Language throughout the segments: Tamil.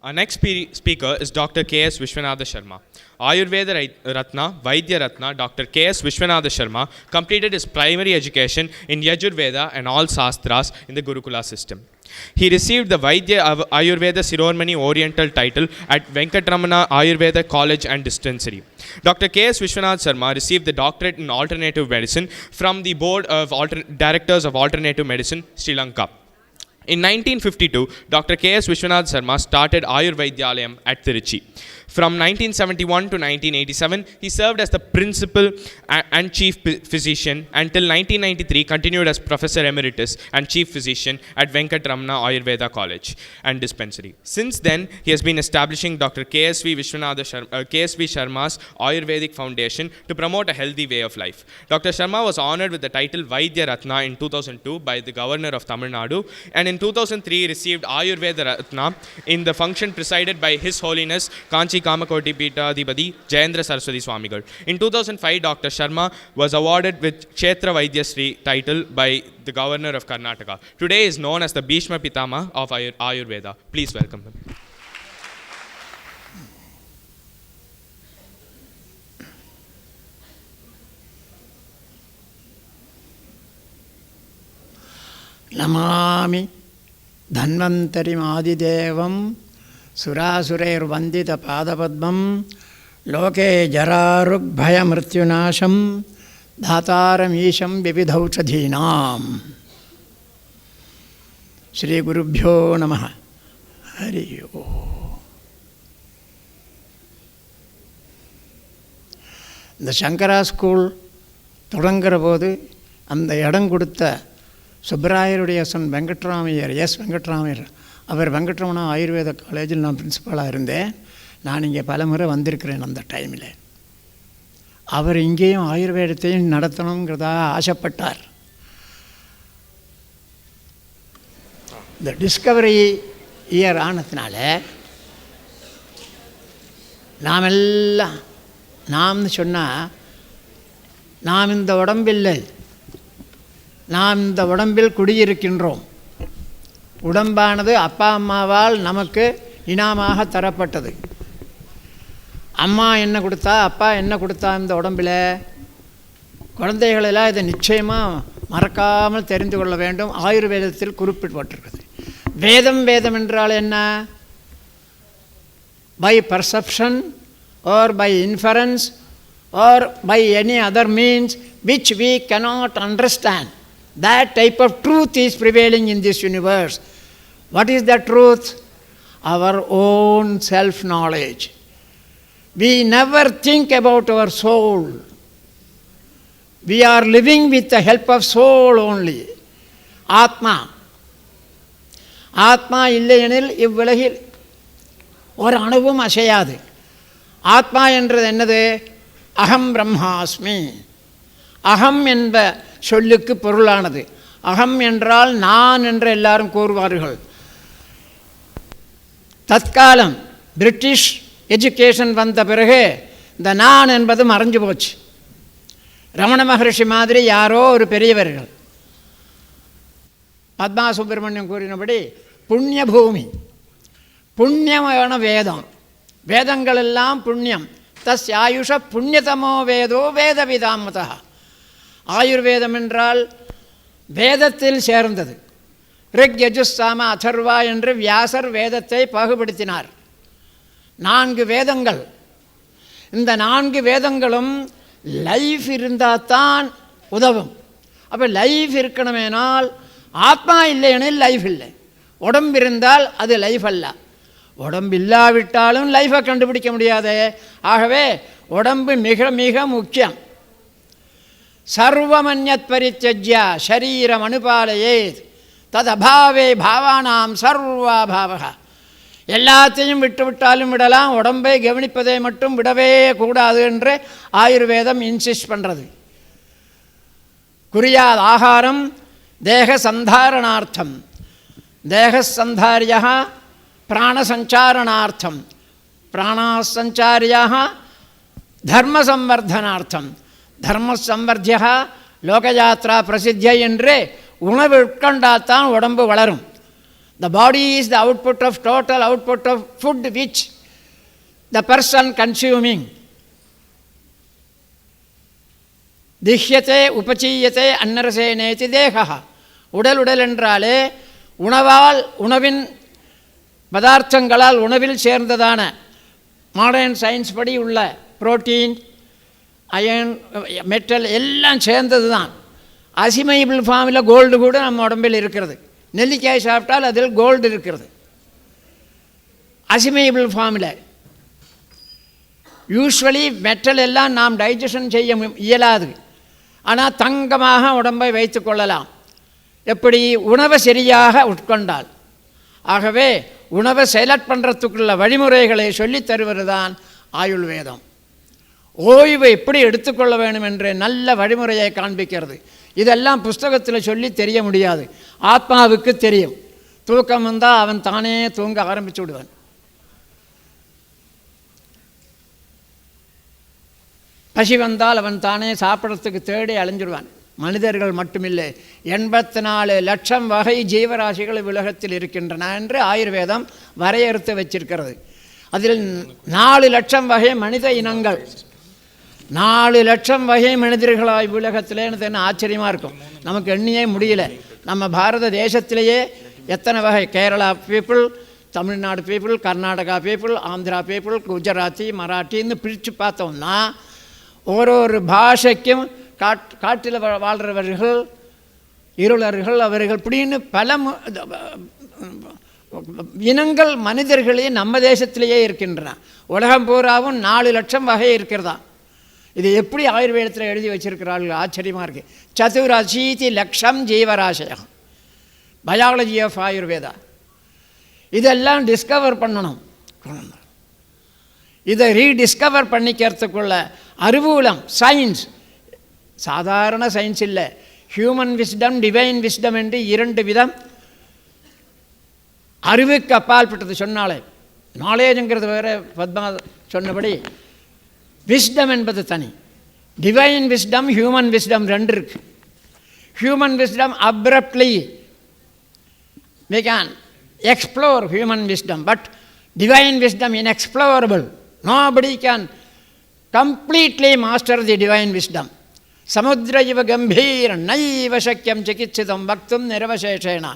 Our next speaker is Dr. K.S. Vishwanatha Sharma. Ayurveda Ratna, Vaidya Ratna, Dr. K.S. Vishwanatha Sharma completed his primary education in Yajurveda and all Sastras in the Gurukula system. He received the Vaidya Ayurveda Siromani Oriental title at Venkatramana Ayurveda College and Dispensary. Dr. K.S. Vishwanath Sharma received the doctorate in alternative medicine from the Board of Directors of Alternative Medicine, Sri Lanka. In 1952, Dr. K.S. Vishwanath Sharma started Ayurvedyalayam at Tiruchi. From 1971 to 1987, he served as the principal and chief physician until 1993, continued as professor emeritus and chief physician at Venkatramana Ayurveda College and Dispensary. Since then, he has been establishing Dr. KSV Sharma's Ayurvedic Foundation to promote a healthy way of life. Dr. Sharma was honored with the title Vaidya Ratna in 2002 by the governor of Tamil Nadu, and in 2003 received Ayurveda Ratna in the function presided by His Holiness Kanchi Kamakoti Peethadipati Jayendra Saraswati Swamigal. In 2005, Dr. Sharma was awarded with Kshetra Vaidya Sri title by the governor of Karnataka. Today is known as the Bhishma Pitama of Ayurveda. Please welcome him. Namami Dhanvantari Adidevam Surasurairvandita Padapadmam Loke Jararug Bhaya Mrityunasham Dhataram Isham Vividhauchadhinam. Shri Gurubhyo Namaha. Hari Om. The Shankara school தொடங்குற போது அந்த இடம் கொடுத்த சுப்பராயருடைய சன் வெங்கட்ராமையர், எஸ் வெங்கட்ராமையர், அவர் வெங்கட்ரமணா ஆயுர்வேத காலேஜில் நான் பிரின்சிபலாக இருந்தேன். நான் இங்கே பல முறை வந்திருக்கிறேன். அந்த டைமில் அவர் இங்கேயும் ஆயுர்வேதத்தையும் நடத்தணுங்கிறதாக ஆசைப்பட்டார். இந்த டிஸ்கவரி இயர் ஆனதுனால நாம்னு சொன்னால் நாம் இந்த உடம்பில்லை, நாம் இந்த உடம்பில் குடியிருக்கின்றோம். உடம்பானது அப்பா அம்மாவால் நமக்கு இனாமாக தரப்பட்டது. அம்மா என்ன கொடுத்தா, அப்பா என்ன கொடுத்தா இந்த உடம்பில்? குழந்தைகளெல்லாம் இதை நிச்சயமாக மறக்காமல் தெரிந்து கொள்ள வேண்டும். ஆயுர்வேதத்தில் குறிப்பிடப்பட்டிருக்குது. வேதம் என்றால் என்ன? By perception or by inference or by any other means which we cannot understand. That type of truth is prevailing in this universe. What is the truth? Our own self-knowledge. We never think about our soul. We are living with the help of soul only. ஆத்மா இல்லையெனில் இவ்வுலகில் ஒரு அணுவும் அசையாது. ஆத்மா என்றது என்னது? அகம் பிரம்மாஸ்மி. அகம் என்ப சொல்லுக்கு பொருளானது. அகம் என்றால் நான் என்று எல்லாரும் கூறுவார்கள். தற்காலம் பிரிட்டிஷ் எஜுகேஷன் வந்த பிறகு இந்த நான் என்பது மறைஞ்சு போச்சு. ரமண மகரிஷி மாதிரி யாரோ ஒரு பெரியவர்கள், பத்மா சுப்பிரமணியம் கூறினபடி புண்ணிய பூமி, புண்ணியமான வேதம், வேதங்கள் எல்லாம் புண்ணியம். தஸ் ஆயுஷ புண்ணியதமோ வேதோ வேதவிதாமதா. ஆயுர்வேதம் என்றால் வேதத்தில் சேர்ந்தது. ரிக் யஜுஸ் சாம அதர்வா என்று வியாசர் வேதத்தை பாகுபடுத்தினார். 4 வேதங்கள். இந்த 4 வேதங்களும் லைஃப் இருந்தால் தான் உதவும். அப்போ லைஃப் இருக்கணுமேனால் ஆத்மா இல்லையெனில் லைஃப் இல்லை. உடம்பு இருந்தால் அது லைஃப் அல்ல. உடம்பு இல்லாவிட்டாலும் லைஃபை கண்டுபிடிக்க முடியாது. ஆகவே உடம்பு மிக மிக முக்கியம். சர்வமன்யத் பரித்யஜ்ய ஷரீரம் அனுபாலயேத் தத் அபாவே பாவானாம் சர்வாபாவக. எல்லாத்தையும் விட்டாலும் விடலாம், உடம்பை கவனிப்பதை மட்டும் விடவே கூடாது என்று ஆயுர்வேதம் இன்சிஸ்ட் பண்ணுறது. குறியாத் ஆகாரம் தேக சந்தாரணார்த்தம், தேகசந்தாரியா பிராணசஞ்சாரணார்த்தம், பிராணசஞ்சாரியா தர்மசம்வர்தனார்த்தம், The body is the output of total output of food which the person consuming. திஹ்யத்தே உபச்சீயத்தே அன்னரசேனேதி தேகா. உடல் என்றாலே உணவால், உணவின் பதார்த்தங்களால், உணவில் சேர்ந்ததான மாடர்ன் சயின்ஸ் படி உள்ள புரோட்டீன், அயன், மெட்டல் எல்லாம் சேர்ந்தது தான். அசிமைபிள் ஃபார்மில் கோல்டு கூட நம்ம உடம்பில் இருக்கிறது. நெல்லிக்காய் சாப்பிட்டால் அதில் கோல்டு இருக்கிறது அசிமைபிள் ஃபார்மில். யூஸ்வலி மெட்டல் எல்லாம் நாம் டைஜஷன் செய்ய இயலாது. ஆனால் தங்கமாக உடம்பை வைத்து கொள்ளலாம். எப்படி? உணவை சரியாக உட்கொண்டால். ஆகவே உணவை செலக்ட் பண்ணுறதுக்குள்ள வழிமுறைகளை சொல்லித் தருவது தான் ஆயுர்வேதம். ஓய்வு எப்படி எடுத்துக்கொள்ள வேண்டும் என்று நல்ல வழிமுறையை காண்பிக்கிறது. இதெல்லாம் புஸ்தகத்தில் சொல்லி தெரிய முடியாது, ஆத்மாவுக்கு தெரியும். தூக்கம் வந்தால் அவன் தானே தூங்க ஆரம்பிச்சு விடுவான். பசி வந்தால் அவன் தானே சாப்பிட்றதுக்கு தேடி அலைஞ்சிடுவான். மனிதர்கள் மட்டுமில்லை, 84 லட்சம் வகை ஜீவராசிகள் உலகத்தில் இருக்கின்றன என்று ஆயுர்வேதம் வரையறுத்து வச்சிருக்கிறது. அதில் 4 லட்சம் வகை மனித இனங்கள். 4 லட்சம் வகை மனிதர்களாய் உலகத்திலேன்னு என்ன ஆச்சரியமாக இருக்கும். நமக்கு எண்ணியே முடியல. நம்ம பாரத தேசத்திலேயே எத்தனை வகை, Kerala people, Tamil Nadu people, Karnataka people, Andhra people, Gujarati, மராட்டின்னு பிரித்து பார்த்தோம்னா ஒரு பாஷைக்கும் காட்டில் வாழ்கிறவர்கள், இருளர்கள், அவர்கள் இப்படின்னு பல இனங்கள் மனிதர்களே நம்ம தேசத்திலேயே இருக்கின்றன. உலகம் பூராவும் 4 லட்சம் வகை இருக்கிறதா. இது எப்படி ஆயுர்வேதத்தில் எழுதி வச்சிருக்கிறார்கள், ஆச்சரியமாக இருக்குது. 84 லட்சம் ஜீவராசியம், பயாலஜி ஆஃப் ஆயுர்வேதா. இதெல்லாம் டிஸ்கவர் பண்ணணும். இதை ரீடிஸ்கவர் பண்ணிக்கிறதுக்குள்ள அறிவூலம், சயின்ஸ், சாதாரண சயின்ஸ் இல்லை. ஹியூமன் விஸ்டம், டிவைன் விஸ்டம் என்று 2 விதம். அறிவுக்கு அப்பாற்பட்டது சொன்னாலே, நாலேஜுங்கிறது வேறு. பத்மா சொன்னபடி விஸ்டம் என்பது தனி. டிவைன் விஸ்டம், ஹியூமன் விஸ்டம் 2 இருக்கு. Human wisdom abruptly we can explore human wisdom, but divine wisdom inexplorable. Nobody can completely master the divine wisdom. Samudra iva gambhira naiva shakyam chikitsidam vaktum nirvasheshena.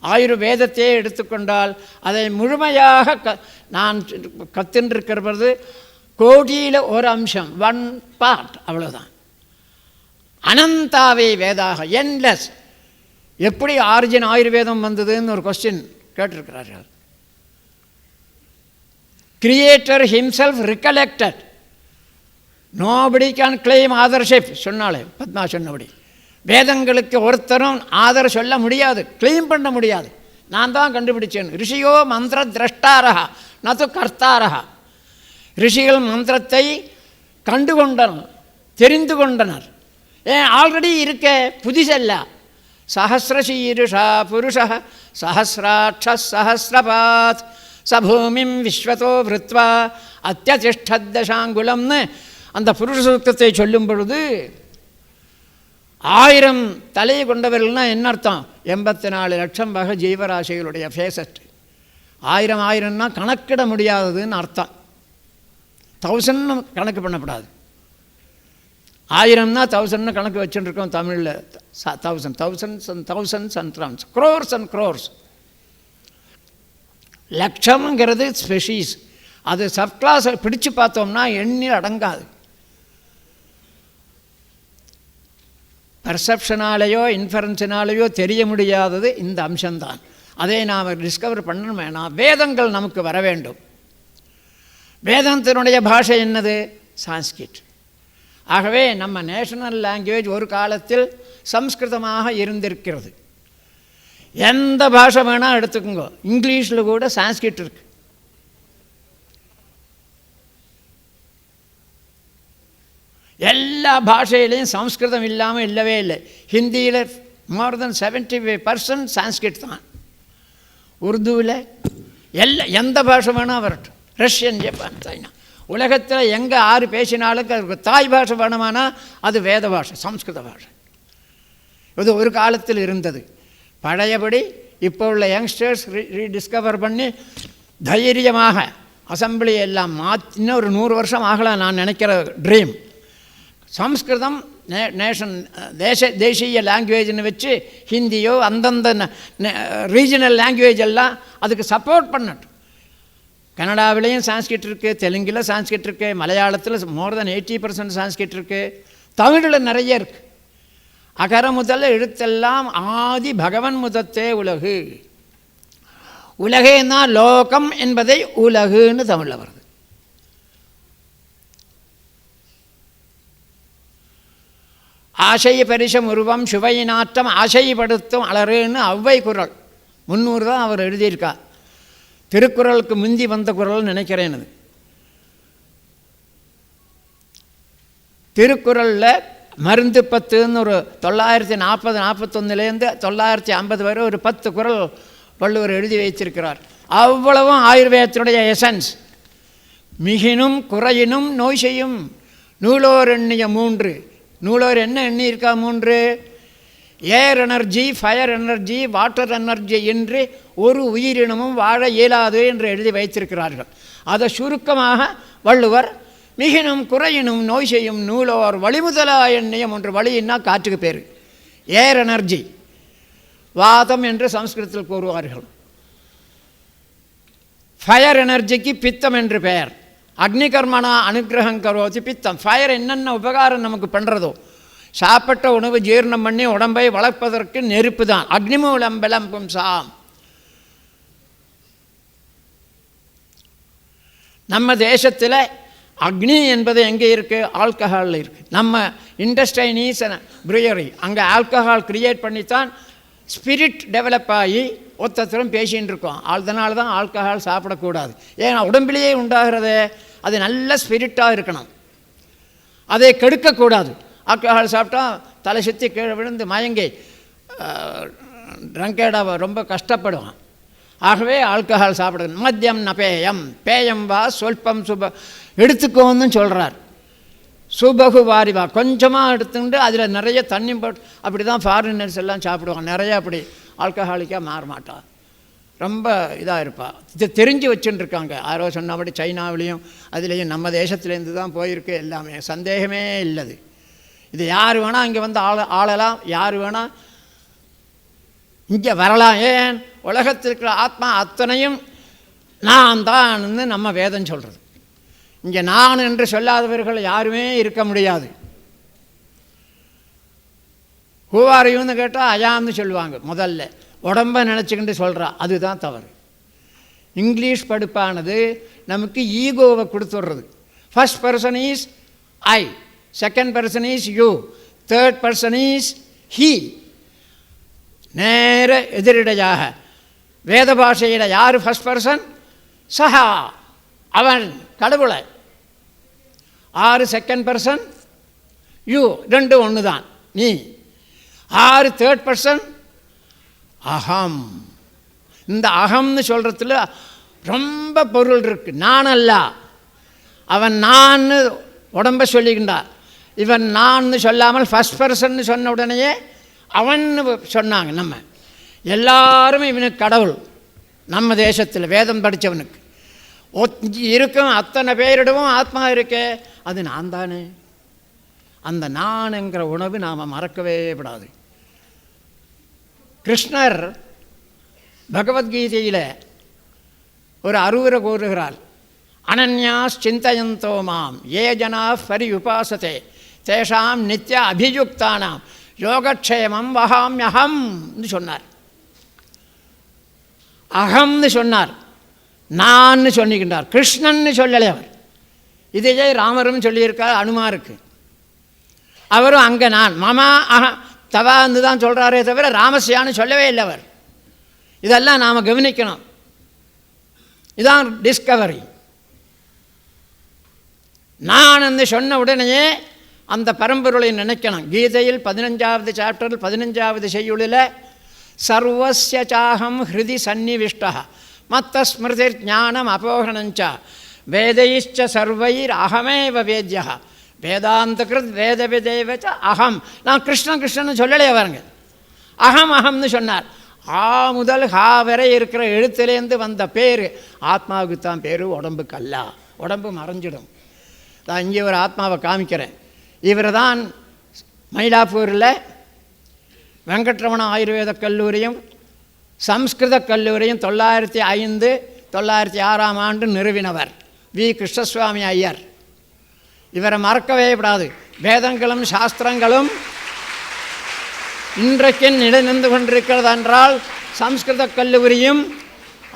ஆயுர்வேதத்தை எடுத்துக்கொண்டால் அதை முழுமையாக நான் கத்தின்றிருக்கிறது கோடியில் ஒரு அம்சம், 1 பார்ட், அவ்வளோதான். அனந்தாவே வேதாக, என்லெஸ். எப்படி ஆரிஜின் ஆயுர்வேதம் வந்ததுன்னு ஒரு கொஸ்டின் கேட்டிருக்கிறார்கள். Creator himself recollected, nobody can claim authorship சொன்னாலே பத்மா சொன்னபடி. வேதங்களுக்கு ஒருத்தரும் ஆதர் சொல்ல முடியாது, கிளைம் பண்ண முடியாது. நான் தான் கண்டுபிடிச்சேன். ரிஷியோ மந்திர திரஷ்டாரா நது கர்த்தாரா. ரிஷிகள் மந்திரத்தை கண்டுகொண்டனர், தெரிந்து கொண்டனர். ஏன் ஆல்ரெடி இருக்க, புதிசல்ல. சஹசிரசீருஷா புருஷ சஹசிராட்ச சஹசிரபாத் சபூமிம் விஸ்வதோ விருத்வா அத்தியதிஷ்டதசாங்குலம்னு அந்த புருஷ சூக்தத்தை சொல்லும் பொழுது 1000 தலையை கொண்டவர்கள்னால் என்ன அர்த்தம்? 84 லட்சம் வகை ஜீவராசிகளுடைய ஃபேசட். 1000 கணக்கிட முடியாததுன்னு அர்த்தம். 1000 கணக்கு பண்ணப்படாது. 1000 1000 கணக்கு வச்சுருக்கோம் தமிழில். 1000 thousands and thousands and thousands, crores and crores. லட்சம்ங்கிறது ஸ்பெஷீஸ். அது சப்கிளாஸை பிடிச்சு பார்த்தோம்னா எண்ணில் அடங்காது. பர்செப்ஷனாலேயோ இன்ஃபரன்ஸினாலேயோ தெரிய முடியாதது இந்த அம்சம்தான். அதை நாம் டிஸ்கவர் பண்ணணுமேனா வேதங்கள் நமக்கு வர வேண்டும். வேதத்தினுடைய பாஷை என்னது? சான்ஸ்கிரிட். ஆகவே நம்ம நேஷனல் லாங்குவேஜ் ஒரு காலத்தில் சம்ஸ்கிருதமாக இருந்திருக்கிறது. எந்த பாஷை வேணால் எடுத்துக்கோங்க, இங்கிலீஷில் கூட சான்ஸ்கிரிட் இருக்கு. எல்லா பாஷையிலையும் சம்ஸ்கிருதம் இல்லாமல் இல்லவே இல்லை. ஹிந்தியில் மோர் தென் 75% சான்ஸ்கிரிட் தான். உருதுவில் எந்த பாஷை வேணால் வரட்டும். ரஷ்யன், ஜப்பான், சைனா, உலகத்தில் எங்கே 6 பேசினாலும் அதுக்கு தாய் பாஷை வேணுமானா அது வேத பாஷை, சம்ஸ்கிருத பாஷை. இது ஒரு காலத்தில் இருந்தது. பழையபடி இப்போ உள்ள யங்ஸ்டர்ஸ் ரீடிஸ்கவர் பண்ணி தைரியமாக அசம்பிளி எல்லாம் இன்னும் ஒரு 100 வருஷம் ஆகலாம் நான் நினைக்கிற ட்ரீம். சம்ஸ்கிருதம் தேசிய லாங்குவேஜ்னு வச்சு ஹிந்தியோ அந்தந்த ரீஜனல் லாங்குவேஜ் எல்லாம் அதுக்கு சப்போர்ட் பண்ணட்டும். கன்னடாவிலையும் சான்ஸ்கிரிட் இருக்குது, தெலுங்கில் சான்ஸ்கிரிட் இருக்குது, மலையாளத்தில் மோர் தென் 80% சான்ஸ்கிரிட் இருக்குது, தமிழில் நிறைய இருக்குது. அகர முதல் எழுத்தெல்லாம் ஆதி பகவன் முதத்தே உலகு. உலகேன்னா லோகம் என்பதை உலகுன்னு தமிழில் வருது. ஆசை பரிசம் உருவம் சுவையினாற்றம் ஆசைப்படுத்தும் அலறுன்னு ஔவை குறள் 300 தான் அவர் எழுதியிருக்கார். திருக்குறளுக்கு முந்தி வந்த குறள் நினைக்கிறேன். அது திருக்குறளில் மருந்து 10ன்னு ஒரு 940-41 950 வரை ஒரு 10 குறள் வள்ளுவர் எழுதி வைத்திருக்கிறார். அவ்வளவும் ஆயுர்வேதத்தினுடைய எசன்ஸ். மிகினும் குறையினும் நோய் செய்யும் நூலோர் எண்ணிய 3. நூலோர் என்ன எண்ணி இருக்கா 3? Air energy, fire energy, water energy என்று ஒரு உயிரினமும் வாழ இயலாது என்று எழுதி வைத்திருக்கிறார்கள். அதை சுருக்கமாக வள்ளுவர் மிகினும் குறையினும் நோய் செய்யும் நூலோர் வழிமுதலா எண்ணியம் ஒன்று. வழின்னா காற்றுக்கு பேர். ஏர் எனர்ஜி, வாதம் என்று சம்ஸ்கிருதத்தில் கூறுவார்கள். ஃபயர் எனர்ஜிக்கு பித்தம் என்று பெயர். அக்னிகர்மனா அனுகிரகம் கரோதி பித்தம். ஃபயர் என்னென்ன உபகாரம் நமக்கு பண்ணுறதோ, சாப்பிட்ட உணவு ஜீரணம் பண்ணி உடம்பை வளர்ப்பதற்கு நெருப்பு தான். அக்னிமூலம் விளம்பும் சாம். நம்ம தேசத்தில் அக்னி என்பது எங்கே இருக்குது? ஆல்கஹாலில் இருக்குது. நம்ம இண்டஸ்ட்ரைனீஸ் ப்ரூயரி அங்கே ஆல்கஹால் க்ரியேட் பண்ணித்தான் ஸ்பிரிட் டெவலப் ஆகி ஒத்தத்திலும் பேசின்னு இருக்கோம். அதனால தான் ஆல்கஹால் சாப்பிடக்கூடாது. ஏன்னா உடம்பிலேயே உண்டாகிறது அது நல்ல ஸ்பிரிட்டாக இருக்கணும், அதை கெடுக்கக்கூடாது. ஆல்கஹால் சாப்பிட்டா தலை சுற்றி கீழே விழுந்து மயங்கி ட்ரங்கேடாக ரொம்ப கஷ்டப்படுவான். ஆகவே ஆல்கஹால் சாப்பிடணும். மத்தியம் ந பேயம், பேயம் வா சொல்பம் சுப எடுத்துக்கோன்னு சொல்கிறார். சுபகு வாரிவா, கொஞ்சமாக எடுத்துட்டு அதில் நிறைய தண்ணி போட்டு அப்படி தான் ஃபாரினர்ஸ் எல்லாம் சாப்பிடுவாங்க. நிறைய அப்படி ஆல்கஹாலிக்காக மாற மாட்டா, ரொம்ப இதாக இருப்பா. இது தெரிஞ்சு வச்சுட்டுருக்காங்க. யாரோ சொன்னபடி சைனாவிலையும் அதுலேயும் நம்ம தேசத்துலேருந்து தான் போயிருக்கு எல்லாமே, சந்தேகமே இல்லது. இது யார் வேணால் இங்கே வந்து ஆளலாம், யார் வேணால் இங்கே வரலாம். ஏன்? உலகத்தில் இருக்கிற ஆத்மா அத்தனையும் நான் தான் நம்ம வேதம் சொல்கிறது. இங்கே நான் என்று சொல்லாதவர்கள் யாருமே இருக்க முடியாது. ஹூவாரையும்னு கேட்டால் அயான்னு சொல்லுவாங்க. முதல்ல உடம்பை நினச்சிக்கிட்டு சொல்கிறா, அதுதான் தவறு. இங்கிலீஷ் படிப்பானது நமக்கு ஈகோவை கொடுத்துடுறது. First person is I, second person is you, third person is he. நேர எதிரிடையாக வேத பாஷையில் யார் ஃபர்ஸ்ட் பர்சன்? சஹா, அவன் கடவுளை. ஆறு செகண்ட் பர்சன் யூ, ரெண்டு ஒன்று தான் நீ. ஆறு தேர்ட் பர்சன் அகம். இந்த அகம்னு சொல்கிறதுல ரொம்ப பொருள் இருக்குது. நான் அல்ல, அவன் நான் உடம்பை சொல்லிக்கின்றார். இவன் நான் சொல்லாமல் ஃபர்ஸ்ட் பர்சன் சொன்ன உடனேயே அவன் சொன்னாங்க. நம்ம எல்லாருமே இவனுக்கு கடவுள். நம்ம தேசத்தில் வேதம் படித்தவனுக்கு இருக்கும் அத்தனை பேரிடமும் ஆத்மா இருக்கே, அது நான் தானே. அந்த நான் என்கிற உணவு நாம் மறக்கவே விடாது. கிருஷ்ணர் பகவத்கீதையில் ஒரு அறிவுரை கூறுகிறார். அனன்யாஸ் சிந்தயந்தோ மாம் ஏ ஜனா பரி உபாசதே தேஷாம் நித்ய அபியுக்தானாம் யோகக்ஷேமம் வகாம்யஹம் சொன்னார். அகம்னு சொன்னார், நான் சொல்லிக்கின்றார். கிருஷ்ணன்னு சொல்லலை அவர். இதையே ராமரும் சொல்லியிருக்கார் அனுமாருக்கு. அவரும் அங்கே நான் மமா தவான்னு தான் சொல்கிறாரே தவிர ராமஸ்யான்னு சொல்லவே இல்லை அவர். இதெல்லாம் நாம் கவனிக்கணும். இதான் டிஸ்கவரி. நான் என்று சொன்ன உடனேயே அந்த பரம்பொருளை நினைக்கணும். கீதையில் 15வது சாப்டரில் 15வது செய்யுளில் சர்வஸ்ய சாகம் ஹிருதி சந்நிவிஷ்டா மத்த ஸ்மிருதிர் ஞானம் அபோகணஞ்ச வேதைச்ச சர்வைர் அகமேவ வேத்யா வேதாந்தகிருத் வேதவிதேவச்ச அகம். நான் கிருஷ்ணன் கிருஷ்ணன் சொல்லலையே பாருங்க. அகம் அகம்னு சொன்னார். ஹா முதல் ஹா வரை இருக்கிற எழுத்துலேருந்து வந்த பேர் ஆத்மாவுக்கு தான் பேர், உடம்புக்கு அல்ல. உடம்பு மறைஞ்சிடும். நான் இங்கே ஒரு ஆத்மாவை காமிக்கிறேன். இவர் தான் மயிலாப்பூரில் வெங்கட்ரமண ஆயுர்வேத கல்லூரியும் சம்ஸ்கிருத கல்லூரியும் 905, 906 நிறுவினவர் வி. கிருஷ்ணசுவாமி ஐயர். இவரை மறக்கவே கூடாது. வேதங்களும் சாஸ்திரங்களும் இன்றைக்கு நிலைநின்று கொண்டிருக்கிறது என்றால் சம்ஸ்கிருத கல்லூரியும்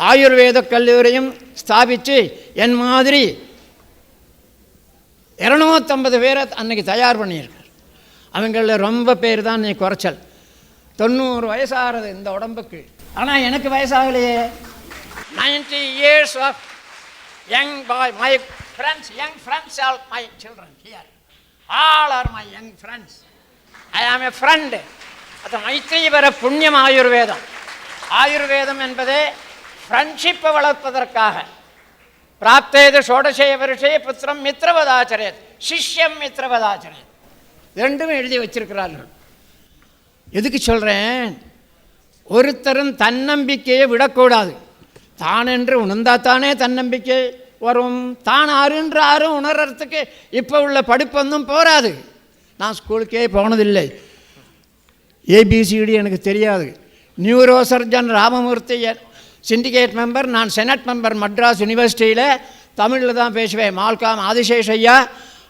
ஆயுர்வேத கல்லூரியும் ஸ்தாபித்து என் மாதிரி 250 பேரை அன்றைக்கி தயார் பண்ணியிருக்கார். அவங்களில் ரொம்ப பேர் தான் நீ குறைச்சல். 90 வயசாகிறது இந்த உடம்புக்கு. ஆனால் எனக்கு வயசாகலையே. 90 years of young boy, my friends, young friends are my children here. All are my young friends. I am a friend. அது மைத்ரீவர புண்ணியம் ஆயுர்வேதம். ஆயுர்வேதம் என்பதே ஃப்ரெண்ட்ஷிப்பை வளர்ப்பதற்காக. பிராப்தேது ஷோடசே வருஷே புத்திரம் மித்ரவதாச்சரேத், சிஷ்யம் மித்ரவதாச்சரேத், ரெண்டுமே எழுதி வச்சிருக்கிறார்கள். எதுக்கு சொல்கிறேன்? ஒருத்தரும் தன்னம்பிக்கையை விடக்கூடாது. தானென்று உணர்ந்தாத்தானே தன்னம்பிக்கை வரும். தான் ஆறுன்று ஆறும் உணர்றதுக்கு இப்போ உள்ள படிப்பொன்றும் போராது. நான் ஸ்கூலுக்கே போனதில்லை. ஏபிசிடி எனக்கு தெரியாது. Neuro surgeon Ramamurthy syndicate member, நான் செனட் மெம்பர் மட்ராஸ் யூனிவர்சிட்டியில். தமிழில் தான் பேசுவேன். மால்காம் ஆதிசேஷ் ஐயா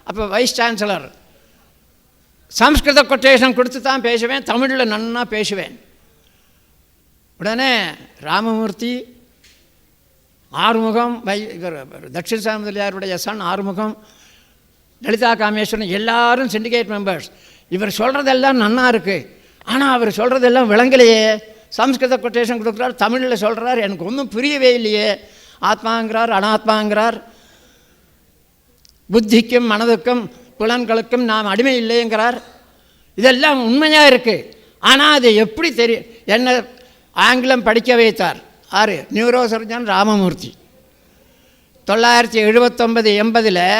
அப்போ வைஸ் சான்சலர். சம்ஸ்கிருத கொட்டேஷன் கொடுத்து தான் பேசுவேன். தமிழில் நன்னா பேசுவேன். உடனே ராமமூர்த்தி, ஆறுமுகம், இவர் தட்சிண சாமியாருடைய சன் ஆறுமுகம், லலிதா காமேஸ்வரன் எல்லாரும் சிண்டிகேட் மெம்பர்ஸ். இவர் சொல்கிறதெல்லாம் நன்னா இருக்குது. ஆனால் அவர் சொல்கிறதெல்லாம் விளங்கலையே. சம்ஸ்கிருத கொட்டேஷன் கொடுக்குறார், தமிழில் சொல்கிறார், எனக்கு ஒன்றும் புரியவே இல்லையே. ஆத்மாங்கிறார், அனாத்மாங்கிறார், புத்திக்கும் மனதுக்கும் புலன்களுக்கும் நாம் அடிமை இல்லைங்கிறார். இதெல்லாம் உண்மையாக இருக்குது. ஆனால் அது எப்படி தெரியும்? என்ன ஆங்கிலம் படிக்க வைத்தார் ஆறு நியூரோ சர்ஜன் ராமமூர்த்தி. 979-80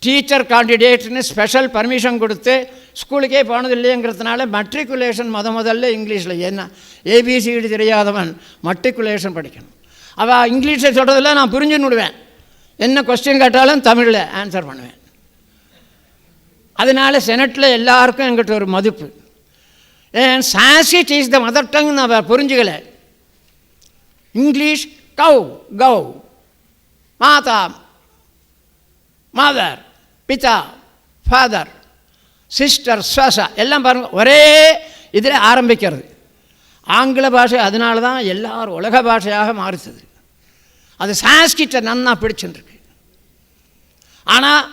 டீச்சர் காண்டிடேட்னு ஸ்பெஷல் பர்மிஷன் கொடுத்து ஸ்கூலுக்கே போனதில்லைங்கிறதுனால மெட்ரிகுலேஷன் முதல்ல இங்கிலீஷில். என்ன ஏபிசிடி தெரியாதவன் மெட்ரிகுலேஷன் படிக்கணும். அவள் இங்கிலீஷில் சொல்கிறதில்ல, நான் புரிஞ்சுன்னு விடுவேன். என்ன கொஸ்டின் கேட்டாலும் தமிழில் ஆன்சர் பண்ணுவேன். அதனால் செனட்டில் எல்லாருக்கும் எங்கிட்ட ஒரு மதிப்பு. ஏன் Sanskrit is the mother tongue நான் புரிஞ்சுக்கலை. இங்கிலீஷ் கவ் கவ், மாதா மதர், பிதா ஃபாதர், சிஸ்டர் ஸ்வசா, எல்லாம் பாருங்கள் ஒரே இதில் ஆரம்பிக்கிறது. ஆங்கில பாஷை அதனால தான் எல்லாரும் உலக பாஷையாக மாறுச்சது. அது சான்ஸ்கிரிட்டை நன்னா பிடிச்சுருக்கு. ஆனால்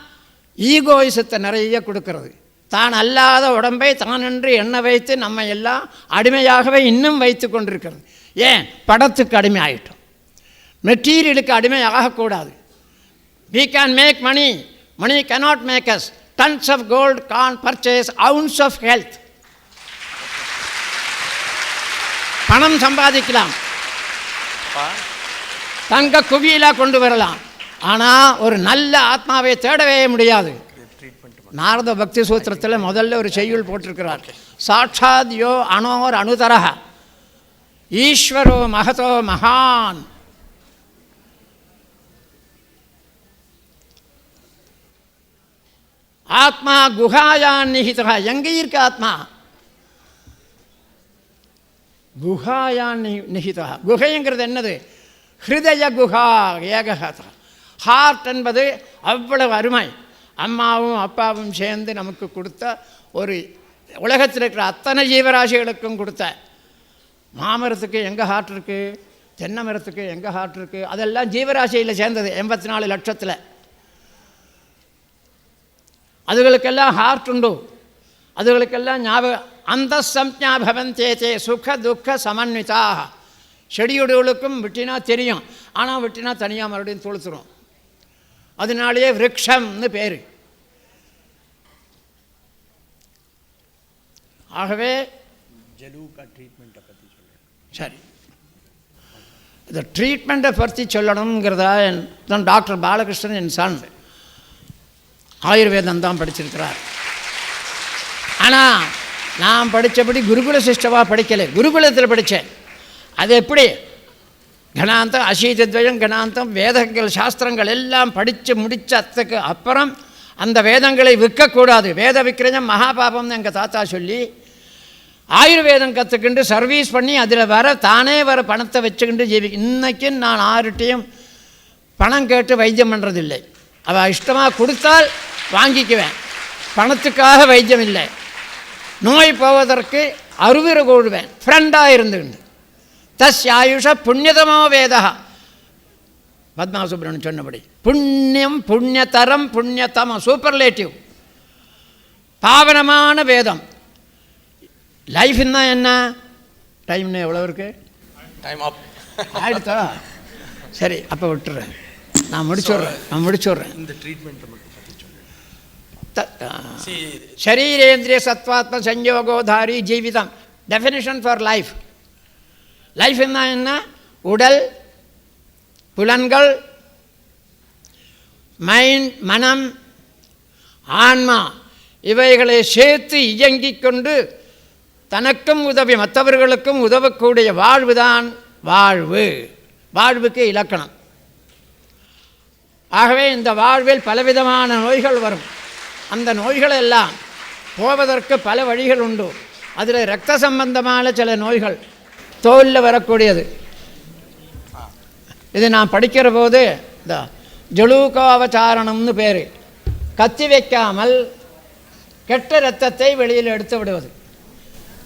ஈகோயிசத்தை நிறைய கொடுக்கறது. தான் அல்லாத உடம்பை தான் என்று எண்ண வைத்து நம்ம எல்லாம் அடிமையாகவே இன்னும் வைத்து கொண்டிருக்கிறது. ஏன்? படத்துக்கு அடிமை ஆகிட்டோம். மெட்டீரியலுக்கு அடிமை ஆகக்கூடாது. We can make money. Money cannot make us. Tons of gold can't purchase ounce of health. பணம் சம்பாதிக்கலாம், தங்க குவியலாக கொண்டு வரலாம். ஆனால் ஒரு நல்ல ஆத்மாவை தேடவே முடியாது. நாரத பக்தி சூத்திரத்தில் முதல்ல ஒரு செய்யுள் போட்டிருக்கிறார். சாட்சாத் யோ அனோர் அனுதரஹ ஈஸ்வரோ மகதோ மகான். ஆத்மா குஹாயான் நிஹிதா. எங்கே இருக்கு ஆத்மா? குஹாயான் நிஹிதா. குகைங்கிறது என்னது? ஹிருதய குஹா ஏகஹதா. ஹார்ட் என்பது அவ்வளவு அருமை. அம்மாவும் அப்பாவும் சேர்ந்து நமக்கு கொடுத்த ஒரு, உலகத்தில் இருக்கிற அத்தனை ஜீவராசிகளுக்கும் கொடுத்த. மாமரத்துக்கு எங்கே ஹார்ட் இருக்குது? தென்னை மரத்துக்கு எங்கே ஹார்ட் இருக்குது? அதெல்லாம் ஜீவராசியில் சேர்ந்தது 84 லட்சத்தில். அதுகளுக்கெல்லாம் ஹார்ட் உண்டு. அதுகளுக்கெல்லாம் ஞாபகம். அந்த சம்ஞா பவந்தேதே சுக துக்க சமன்விதாக. செடியுடைகளுக்கும் விட்டினா தெரியும், ஆனால் விட்டினா தனியாக மறுபடியும் தொழுத்துரும். அதனாலேயே விரக்ஷம்னு பேர். ஆகவே ஜலூக்கா ட்ரீட்மெண்ட்டை பற்றி சொல்லணும். சரி, இந்த ட்ரீட்மெண்ட்டை பற்றி சொல்லணுங்கிறதா தான் டாக்டர் பாலகிருஷ்ணன் என் சன் ஆயுர்வேதம் தான் படிச்சிருக்கிறார். ஆனால் நான் படித்தபடி குருகுல சிஸ்டமாக படிக்கலை, குருகுலத்தில் படித்தேன். அது எப்படி கணாந்தம் அசீதத்வயம் கணாந்தம் வேதங்கள் சாஸ்திரங்கள் எல்லாம் படித்து முடித்ததுக்கு அப்புறம் அந்த வேதங்களை விற்கக்கூடாது, வேத விக்கிரயம் மகாபாபம்னு எங்கள் தாத்தா சொல்லி ஆயுர்வேதம் கற்றுக்கிண்டு சர்வீஸ் பண்ணி அதில் தானே வர பணத்தை வச்சுக்கிண்டு இன்றைக்கும் நான் யார்கிட்டையும் பணம் கேட்டு வைத்தியம் பண்ணுறதில்லை. அவள் இஷ்டமாக கொடுத்தால் வாங்கிக்குவேன், பணத்துக்காக வைத்தியம் இல்லை. நோய் போவதற்கு அருவிறு கூடுவேன், ஃப்ரெண்டாக இருந்துக்கிண்டு. தஸ் ஆயுஷ புண்ணியதமோ வேதா, பத்மா சுப்ரமணியன் சொன்னபடி புண்ணியம் புண்ணியதரம் புண்ணியதமம், சூப்பர்லேட்டிவ், பாவனமான வேதம். லைஃப்னா என்ன? டைம்னு எவ்வளோ இருக்கு? டைம் அப் ஆயிடுத்தா? சரி, அப்போ விட்டுறேன், நான் முடிச்சுடுறேன். இந்த treatment சரீரேந்திரிய சத்வாத்ம சஞ்சோகோதாரி Jeevitham. Definition for life. Life என்ன? உடல், புலன்கள், மைண்ட், மனம், ஆன்மா, இவைகளை சேர்த்து இயங்கிக் கொண்டு தனக்கும் உதவி மற்றவர்களுக்கும் உதவக்கூடிய வாழ்வுதான் வாழ்வு. வாழ்வுக்கு இலக்கணம். ஆகவே இந்த வாழ்வில் பலவிதமான நோய்கள் வரும். அந்த நோய்கள் எல்லாம் போவதற்கு பல வழிகள் உண்டு. அதில் இரத்த சம்பந்தமான சில நோய்கள் தோலில் வரக்கூடியது. இது நான் படிக்கிற போது இந்த ஜலூகாவச்சாரணம்னு பேர். கத்தி வைக்காமல் கெட்ட இரத்தத்தை வெளியில் எடுத்து விடுவது.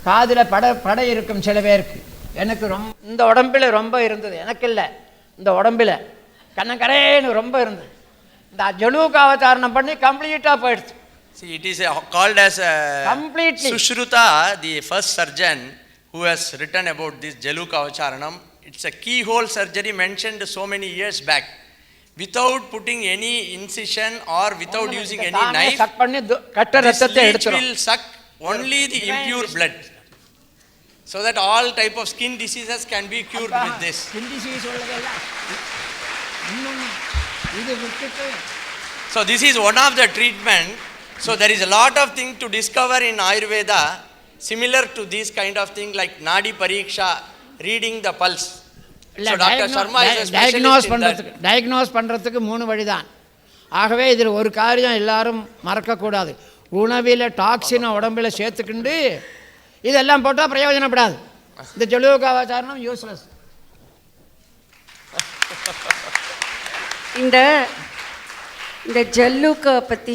காதில் படை இருக்கும் சில பேருக்கு. எனக்கு இந்த உடம்பில் ரொம்ப இருந்தது, எனக்கு இல்லை, இந்த உடம்பில் கண்ணக்கரேன்னு ரொம்ப இருந்தது. இந்த ஜலூகாவச்சாரணம் பண்ணி கம்ப்ளீட்டாக போயிடுச்சு. See, it is called as completely. Sushruta, the first surgeon who has written about this Jalukavacharanam. It's a keyhole surgery mentioned so many years back. Without putting any incision or without using any knife, this leech will suck only the impure blood. So that all type of skin diseases can be cured with this. So this is one of the treatment. So there is a lot of things to discover in Ayurveda similar to this kind of thing, like Nadi Pariksha, reading the pulse. So Dr. Sharma is a specialist in that. Diagnose பண்ணுறதுக்கு 3 வழி தான். ஆகவே இதில் ஒரு காரியம் எல்லாரும் மறக்கக்கூடாது. உணவில் டாக்ஸினை உடம்பில் சேர்த்துக்கிண்டு இதெல்லாம் போட்டால் பிரயோஜனப்படாது. இந்த ஜலூகாவச்சாரணம் யூஸ்லெஸ். இந்த ஜல்லுக்கை பற்றி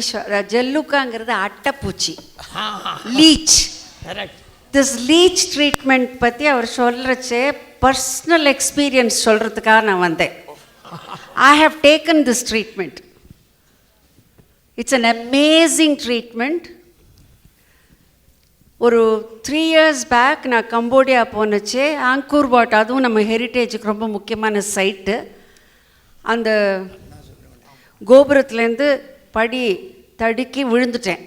ஜல்லுக்காங்கிறது அட்டைப்பூச்சி, லீச். திஸ் லீச் ட்ரீட்மெண்ட் பற்றி அவர் சொல்கிறச்சே பர்சனல் எக்ஸ்பீரியன்ஸ் சொல்கிறதுக்காக நான் வந்தேன். I have taken this treatment. It's an amazing treatment. ஒரு 3 years பேக் நான் கம்போடியா போனச்சே, ஆங்கூர் வாட், அதுவும் நம்ம ஹெரிட்டேஜுக்கு ரொம்ப முக்கியமான சைட்டு. அந்த கோபுரத்துலேருந்து படி தடுக்கி விழுந்துட்டேன்.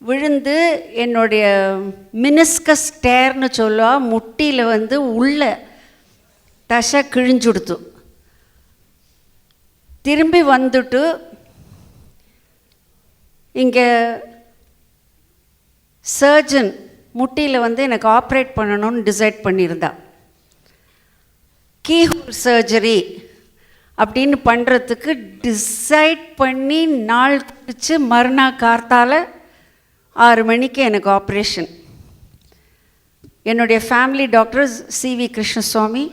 விழுந்து என்னுடைய மினிஸ்கஸ் டேர்னு சொல்லுவா, முட்டியில் உள்ள தசை கிழிஞ்சுடுத்து. திரும்பி வந்துட்டு இங்கே சர்ஜன் முட்டியில் எனக்கு ஆப்ரேட் பண்ணணும்னு டிசைட் பண்ணியிருந்தா. கீஹோல் சர்ஜரி அப்படின்னு பண்ணுறதுக்கு டிசைட் பண்ணி நாள் கழிச்சு மறுநாள் கார்த்தால 6 மணிக்கு எனக்கு ஆப்ரேஷன். என்னுடைய ஃபேமிலி டாக்டர் CV கிருஷ்ணசுவாமி,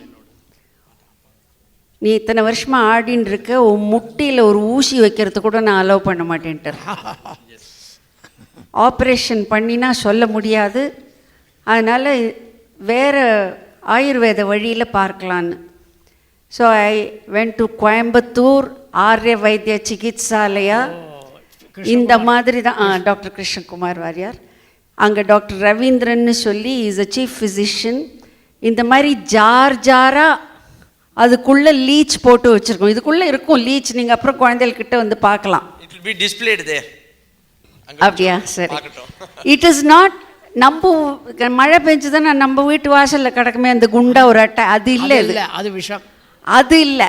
நீ இத்தனை வருஷமாக ஆடின்னு இருக்க, உன் முட்டியில் ஒரு ஊசி வைக்கிறது கூட நான் அலோவ் பண்ண மாட்டேன்ட்டு. ஆப்ரேஷன் பண்ணினா சொல்ல முடியாது, அதனால் வேறு ஆயுர்வேத வழியில் பார்க்கலான்னு. So I went to Coimbatore Arya Vaidya Chikitsalaya. இந்த மாதிரி தான் டாக்டர் கிருஷ்ணகுமார் வாரியார். அங்கே டாக்டர் ரவீந்திரன்னு சொல்லி இஸ் அ சீஃப் ஃபிசிஷியன். இந்த மாதிரி ஜாராக அதுக்குள்ளே லீச் போட்டு வச்சுருக்கோம். இதுக்குள்ளே இருக்கும் லீச், நீங்கள் அப்புறம் குழந்தைகிட்ட பார்க்கலாம். It will be displayed there. அப்படியா? சரி. இட் இஸ் நாட் நம்ம மழை பெஞ்சுதானே நம்ம வீட்டு வாசலில் கிடக்குமே அந்த குண்டா ஒரு அட்டை, அது இல்லை. அது விஷம். அது இல்லை.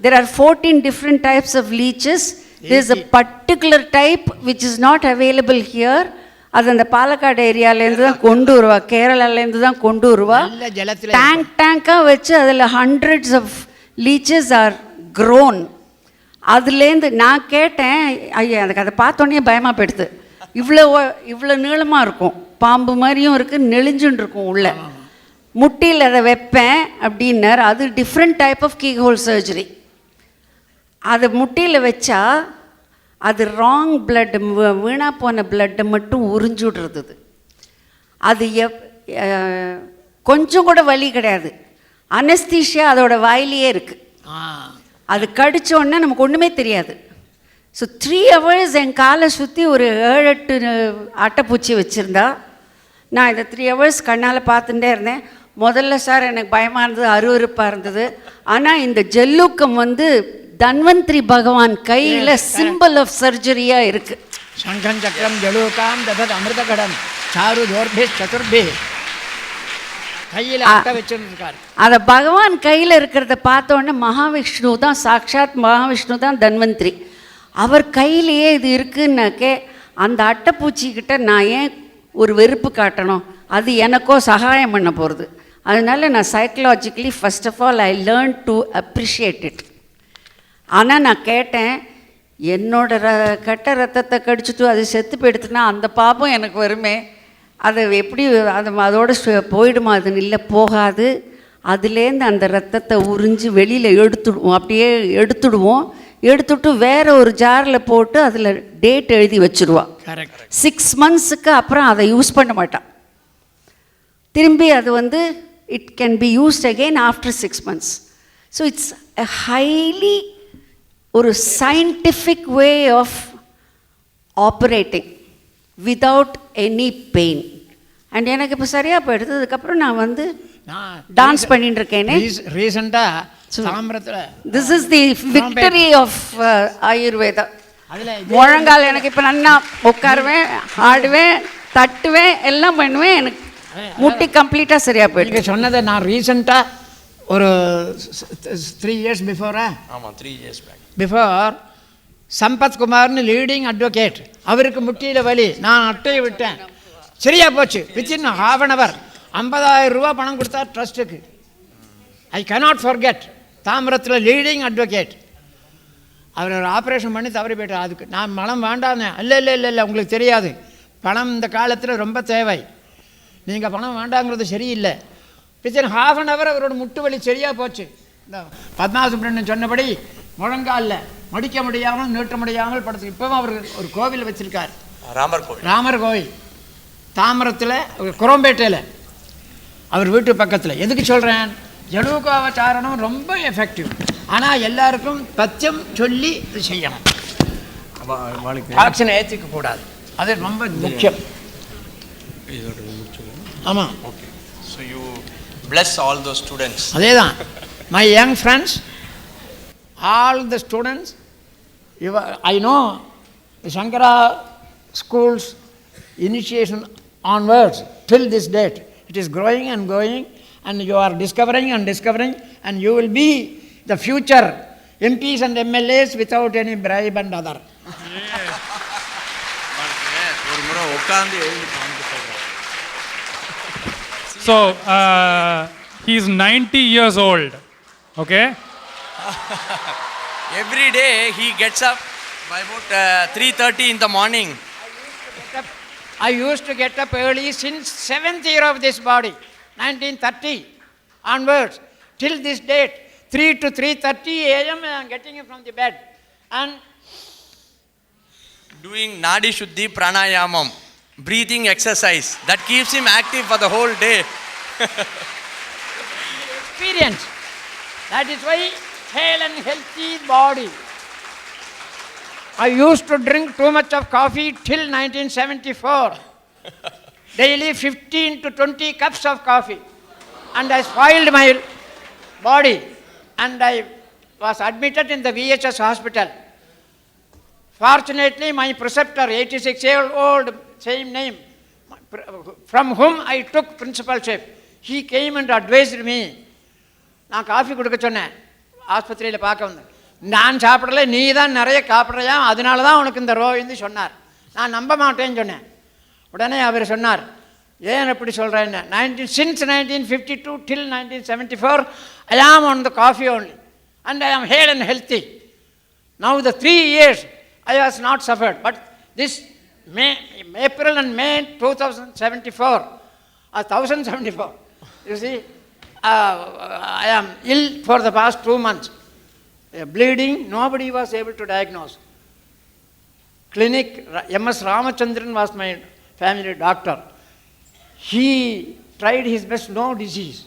There are 14 different types of leeches. There is a particular type which is not available here. அது அந்த பாலக்காடு ஏரியாலேருந்து தான் கொண்டு வருவா, கேரளாலேருந்து தான் கொண்டு வருவா. நல்ல ஜலத்தில் டேங்காக வச்சு அதில் hundreds of leeches are grown. அதுலேருந்து நான் கேட்டேன், ஐயா எனக்கு அதை பார்த்தோன்னே பயமாக போயிடுது. இவ்வளோ நீளமாக இருக்கும், பாம்பு மாதிரியும் இருக்குது, நெளிஞ்சுன்னு இருக்கும் உள்ள. முட்டியில் அதை வைப்பேன் அப்படின்னார். அது different type of keyhole surgery. அதை முட்டியில் வச்சா அது ராங் பிளட், வீணாக போன பிளட்டை மட்டும் உறிஞ்சுடுறது. அது கொஞ்சம் கூட வலி கிடையாது. அனஸ்தீஷியா அதோட வாயிலேயே இருக்குது. அது கடிச்சோன்னா நமக்கு ஒன்றுமே தெரியாது. ஸோ 3 hours என் காலை சுற்றி ஒரு 7-8 அட்டைப்பூச்சி வச்சுருந்தா. நான் இதை 3 hours கண்ணால் பார்த்துட்டே இருந்தேன். முதல்ல சார் எனக்கு பயமாக இருந்தது, அருவருப்பாக இருந்தது. ஆனால் இந்த ஜெல்லூக்கம் வந்து தன்வந்திரி பகவான் கையில் சிம்பிள் ஆஃப் சர்ஜரியாக இருக்குது. சங்கம் சக்கரம் ஜலூகாம் ததத் அமிர்தகடம் சாரு தோர்பே சதுர்பே கையில் அட்டை வச்சுருக்காரு. அதை பகவான் கையில் இருக்கிறத பார்த்தோன்னே மகாவிஷ்ணு தான், சாக்ஷாத் மகாவிஷ்ணு தான் தன்வந்திரி. அவர் கையிலேயே இது இருக்குன்னாக்கே அந்த அட்டைப்பூச்சிக்கிட்ட நான் ஏன் ஒரு வெறுப்பு காட்டணும்? அது எனக்கோ சகாயம் பண்ண போகிறது. அதனால நான் psychologically first of all I learn to appreciate it. ஆனால் நான் கேட்டேன், என்னோட கெட்ட ரத்தத்தை கடிச்சிட்டு அது செத்து போயிடுத்துனா அந்த பாபம் எனக்கு வருமே, அதை எப்படி அதோட போயிடுமா? அது இல்லை, போகாது. அதுலேருந்து அந்த ரத்தத்தை உறிஞ்சி வெளியில் எடுத்துடுவோம், அப்படியே எடுத்துடுவோம். எடுத்துட்டு வேற ஒரு ஜாரில் போட்டு அதில் டேட் எழுதி வச்சுருவா. 6 monthsக்கு அப்புறம் அதை யூஸ் பண்ண மாட்டான். திரும்பி அது வந்து it can be used again after 6 months. So it's a highly ஒரு scientific way of operating without any pain. And எனக்கு இப்போ சரியாக போயிடுது. அதுக்கப்புறம் நான் வந்து டான்ஸ் பண்ணிட்டு இருக்கேனே ரீசெண்டாக தாமிரத்தில். This is the victory of Ayurveda. முழங்கால் எனக்கு இப்போ நல்லா உட்காருவேன், ஆடுவேன், தட்டுவேன், எல்லாம் பண்ணுவேன். எனக்கு முட்டி கம்ப்ளீட்டாக சரியாக போயிடுது. நீங்கள் சொன்னதை நான் ரீசெண்டாக ஒரு 3 years பிஃபோரா, ஆமாம் 3 years பேக் பிஃபோர் சம்பத் குமார்னு லீடிங் அட்வொகேட், அவருக்கு முட்டியில் வலி, நான் அட்டையை விட்டேன், சரியா போச்சு. வித்தின் ½ an hour 50,000 ரூபா பணம் கொடுத்தா ட்ரஸ்ட்டுக்கு. I cannot forget. தாமிரத்தில் லீடிங் அட்வொகேட். அவர் ஒரு ஆப்ரேஷன் பண்ணி தவறி போய்ட்டார். அதுக்கு நான் பணம் வேண்டாமே. இல்லை இல்லை இல்லை இல்லை உங்களுக்கு தெரியாது, பணம் இந்த காலத்தில் ரொம்ப தேவை, நீங்கள் பணம் வேண்டாங்கிறது சரியில்லை. வித்தின் ½ an hour அவரோட முட்டு வலி சரியாக போச்சு. இந்த பத்மாசுப்ரமணியன் சொன்னபடி முழங்காலில் மடிக்க முடியாமல் நீட்ட முடியாமல் படுத்து இப்போவும் அவர் ஒரு கோவில் வச்சுருக்கார், ராமர் கோவில் தாமிரத்தில், குரோம்பேட்டையில், அவர் வீட்டு பக்கத்தில். எதுக்கு சொல்கிறேன், ஜலூகாவச்சாரணம் ரொம்ப எஃபெக்டிவ். ஆனால் எல்லாருக்கும் பத்தியம் சொல்லி இது செய்யணும், ஆக்ஷனை ஏற்றிக்க கூடாது, அது ரொம்ப முக்கியம். ஆமாம். Okay, so you plus all those students. அதே தான் my young friends, all the students, I know the Shankara schools initiation onwards till this date, it is growing and growing, and you are discovering and discovering, and you will be the future MPs and MLAs without any bribe and other. So he is 90 years old, okay? Every day he gets up by about 3:30 in the morning. I used to get up early since 7th year of this body, 1930 onwards, till this date, 3 to 3:30 a.m. I am getting up from the bed and doing Nadi Shuddhi Pranayamam, breathing exercise that keeps him active for the whole day. Experience. That is why hale and healthy body. I used to drink too much of coffee till 1974. Daily 15 to 20 cups of coffee. And I spoiled my body. And I was admitted in the VHS hospital. Fortunately, my preceptor, 86-year-old, same name, from whom I took principalship, he came and advised me. நான் காஃபி கொடுக்க சொன்னேன், ஆஸ்பத்திரியில் பார்க்க வந்தேன். நான் சாப்பிடல, நீ தான் நிறைய சாப்பிட்றியா, அதனால தான் உனக்கு இந்த ரோன்னு சொன்னார். நான் நம்ப மாட்டேன்னு சொன்னேன். உடனே அவர் சொன்னார், ஏன் அப்படி சொல்கிறேன்னு, since 1952 till 1974 I am on the coffee only and I am hale and healthy. Now the 3 years I was not suffered, but this April and May 2074, 1074, you see, I am ill for the past 2 months. Bleeding, nobody was able to diagnose. Clinic, M.S. Ramachandran was my family doctor. He tried his best, no disease.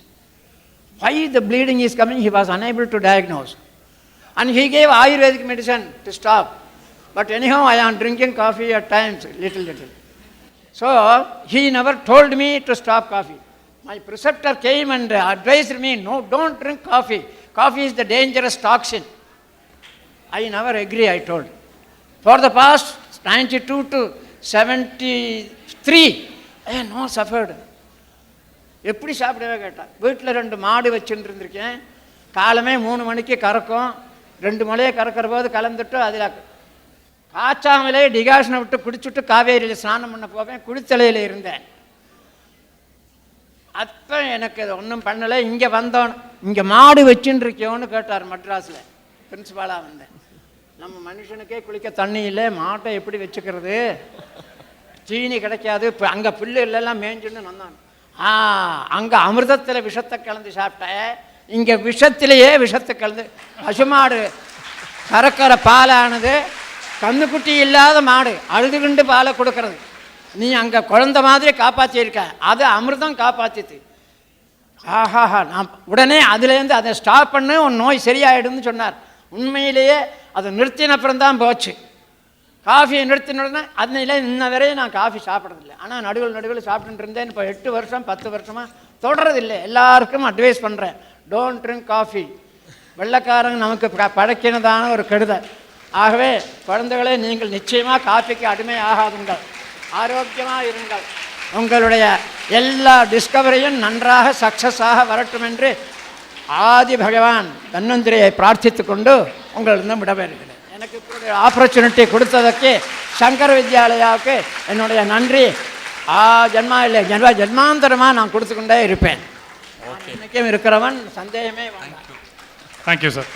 Why the bleeding is coming, he was unable to diagnose. And he gave Ayurvedic medicine to stop. But anyhow, I am drinking coffee at times, little. So, he never told me to stop coffee. My preceptor came and advised me, no, don't drink coffee. Coffee is the dangerous toxin. I never agree, I told. For the past 92 to 73, I have not suffered. எப்படி சாப்பிடவே கேட்டால், வீட்டில் 2 மாடு வச்சுட்டு இருந்திருக்கேன். காலமே 3 மணிக்கு கறக்கும். 2 மலையை கறக்கிற போது கலந்துட்டு அதில் காய்ச்சாமலே டிகாஷனை விட்டு குடிச்சுட்டு காவேரியில் ஸ்நானம் பண்ண போவேன். குளித்தலையில் இருந்தேன். அப்போ எனக்கு ஒன்றும் பண்ணலை. இங்கே வந்தோம், இங்கே மாடு வச்சுன்னு இருக்கியோன்னு கேட்டார். மெட்ராஸில் பிரின்சிபாலாக வந்தேன். நம்ம மனுஷனுக்கே குளிக்க தண்ணி இல்லை, மாட்டை எப்படி வச்சுக்கிறது, சீனி கிடைக்காது, இப்போ அங்கே புல்லுலாம் மேய்ஞ்சுன்னு வந்தான். அங்கே அமிர்தத்தில் விஷத்தை கலந்து சாப்பிட்டேன், இங்கே விஷத்திலேயே விஷத்தை கலந்து. பசுமாடு கறக்கிற பாலானது கண்ணுக்குட்டி இல்லாத மாடு, அழுதுகிண்டு பாலை கொடுக்கறது. நீ அங்கே குழந்த மாதிரி காப்பாற்றியிருக்க, அது அமிர்தம் காப்பாற்றிது. ஆஹாஹா, நான் உடனே அதுலேருந்து அதை ஸ்டாப் பண்ணு, உன் நோய் சரியாயிடும்னு சொன்னார். உண்மையிலேயே அதை நிறுத்தினப்புறம்தான் போச்சு. காஃபியை நிறுத்தினோடனே அதனால இன்ன வரையும் நான் காஃபி சாப்பிட்றதில்லை. ஆனால் நடுவில் சாப்பிட்டுட்டு இருந்தேன். இப்போ 8 வருஷம் 10 வருஷமாக தொடரதில்லை. எல்லாருக்கும் அட்வைஸ் பண்ணுறேன், டோன்ட் ட்ரிங்க் காஃபி. வெள்ளைக்காரங்க நமக்கு படைக்கினதான ஒரு கெடுதல். ஆகவே குழந்தைகளே, நீங்கள் நிச்சயமாக காஃபிக்கு அடிமை ஆகாதுங்கள், ஆரோக்கியமாக இருங்கள். உங்களுடைய எல்லா டிஸ்கவரியும் நன்றாக சக்ஸஸாக வரட்டும் என்று ஆதி பகவான் தன்வந்திரியை பிரார்த்தித்து கொண்டு உங்களிடம் விடவேறுகிறேன். எனக்கு இப்படி ஆப்பர்ச்சுனிட்டி கொடுத்ததற்கு சங்கர வித்யாலயாவுக்கு என்னுடைய நன்றி. ஜென்மா இல்லை, ஜென்மாந்தரமாக நான் கொடுத்துக்கொண்டே இருப்பேன். இன்றைக்கும் இருக்கிறவன், சந்தேகமே வேண்டாம். Thank you sir.